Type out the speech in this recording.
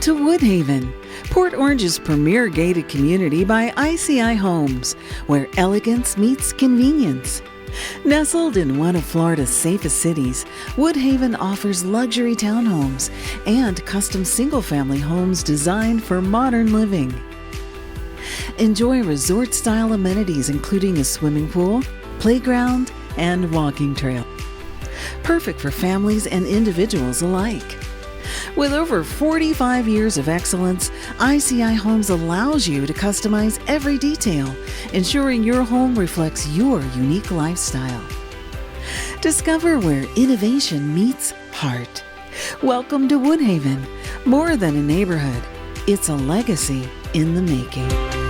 to Woodhaven, Port Orange's premier gated community by ICI Homes, where elegance meets convenience. Nestled in one of Florida's safest cities, Woodhaven offers luxury townhomes and custom single-family homes designed for modern living. Enjoy resort-style amenities including a swimming pool, playground, and walking trail. Perfect for families and individuals alike. With over 45 years of excellence, ICI Homes allows you to customize every detail, ensuring your home reflects your unique lifestyle. Discover where innovation meets heart. Welcome to Woodhaven. More than a neighborhood, it's a legacy in the making.